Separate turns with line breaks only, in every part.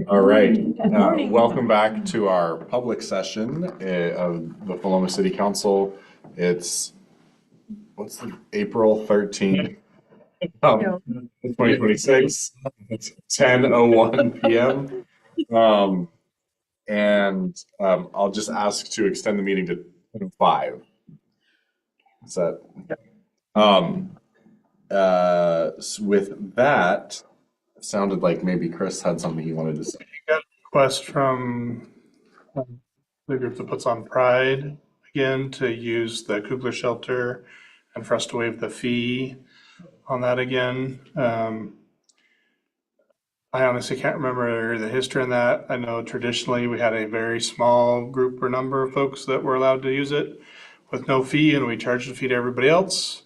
All right. Welcome back to our public session of the Philomath City Council. It's April 13th, 2026. It's 10:01 p.m. I'll just ask to extend the meeting to 5. Is that? With that, it sounded like maybe Chris had something he wanted to say.
Got a request from the group that puts on Pride again to use the Kugler shelter and for us to waive the fee on that again. I honestly can't remember the history on that. I know traditionally we had a very small group or number of folks that were allowed to use it with no fee, and we charged a fee to everybody else.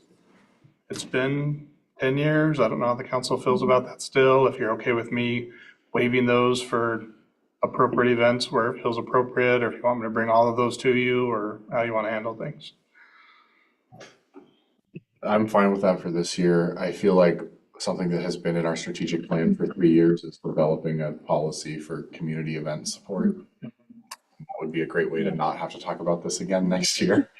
It's been 10 years. I don't know how the council feels about that still. If you're okay with me waiving those for appropriate events where it feels appropriate, or if you want me to bring all of those to you, or how you want to handle things.
I'm fine with that for this year. I feel like something that has been in our strategic plan for 3 years is developing a policy for community event support. That would be a great way to not have to talk about this again next year.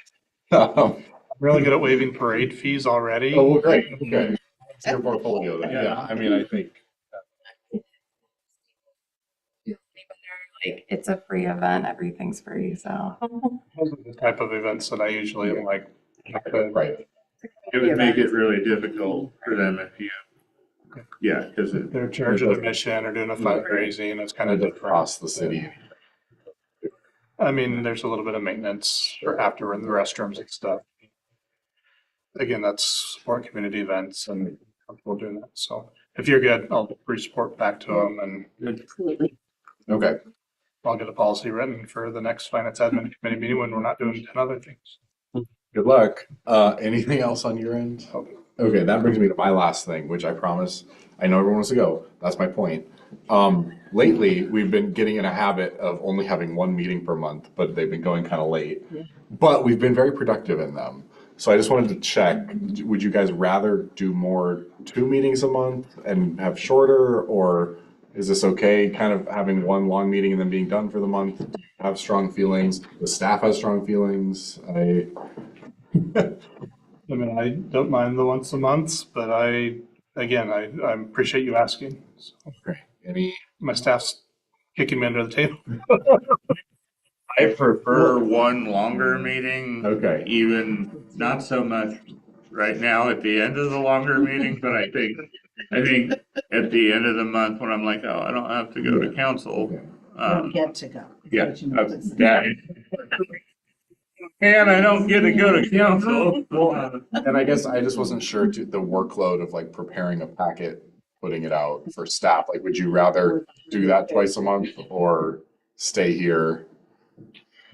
I'm really good at waiving parade fees already.
Oh, well, great. Okay. It's your portfolio then. Yeah. I mean, I think.
Like, it's a free event, everything's free, so.
Those are the type of events that I usually am like.
Right.
It would make it really difficult for them if you, because
They're charging admission or doing a fundraising, it's kind of different.
Across the city.
I mean, there's a little bit of maintenance for after in the restrooms and stuff. Again, that's support community events and comfortable doing that. So if you're good, I'll re-support back to them and
Okay.
I'll get a policy written for the next finance admin committee meeting when we're not doing 10 other things.
Good luck. Anything else on your end? Okay, that brings me to my last thing, which I promise, I know everyone wants to go. That's my point. Lately, we've been getting in a habit of only having one meeting per month, but they've been going kind of late. But we've been very productive in them. So I just wanted to check, would you guys rather do more 2 meetings a month and have shorter, or is this okay kind of having one long meeting and then being done for the month? Do you have strong feelings? The staff has strong feelings. I
mean, I don't mind the once a month, but I appreciate you asking. So,
okay.
My staff's kicking me under the table.
I prefer one longer meeting.
Okay.
Even not so much right now at the end of the longer meeting, but I think at the end of the month when I'm like, oh, I don't have to go to council.
Don't get to go.
Yeah. And I don't get to go to council.
Well, and I guess I just wasn't sure the workload of like preparing a packet, putting it out for staff. Like, would you rather do that twice a month or stay here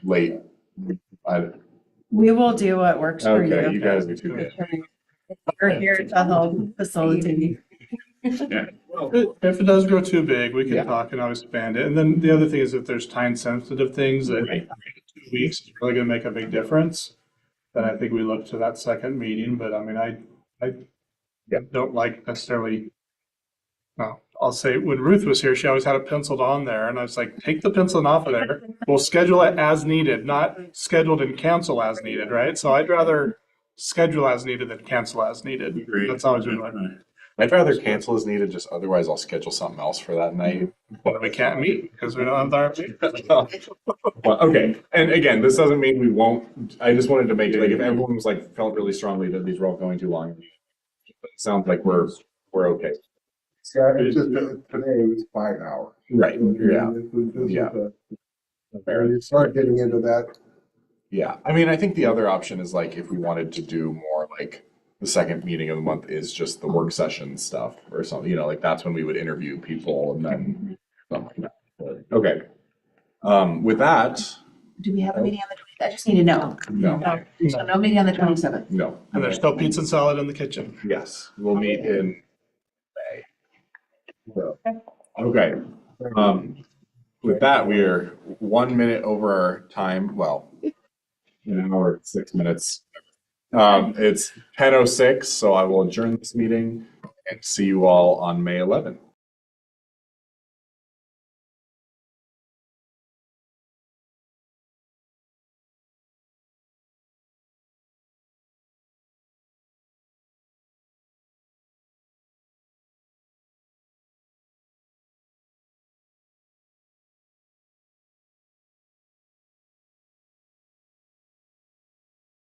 late?
We will do what works for you.
Okay, you guys are too good.
We're here to help facilitate.
Yeah. If it does grow too big, we can talk and always expand it. And then the other thing is if there's time sensitive things that 2 weeks is really going to make a big difference, then I think we look to that second meeting. But I mean, I don't like necessarily. No, I'll say when Ruth was here, she always had it penciled on there, and I was like, take the penciling off of there. We'll schedule it as needed, not scheduled and cancel as needed, right? So I'd rather schedule as needed than cancel as needed. That's always been my.
I'd rather cancel as needed, just otherwise I'll schedule something else for that night.
But we can't meet because we don't have our meeting.
Well, okay, and again, this doesn't mean we won't. I just wanted to make like if everyone was like felt really strongly that these were all going too long, it sounds like we're okay.
Yeah, it's just today it was 5 hours.
Right. Yeah.
You start getting into that.
Yeah. I mean, I think the other option is like if we wanted to do more like the second meeting of the month is just the work session stuff or something, like that's when we would interview people and then something like that. But, okay. With that.
Do we have a meeting on the 20th? I just need to know.
No.
So no meeting on the 27th.
No.
And there's still pizza and salad in the kitchen.
Yes. We'll meet in May. So, okay. With that, we are 1 minute over our time. Well, an hour, 6 minutes. It's 10:06, so I will adjourn this meeting and see you all on May 11th.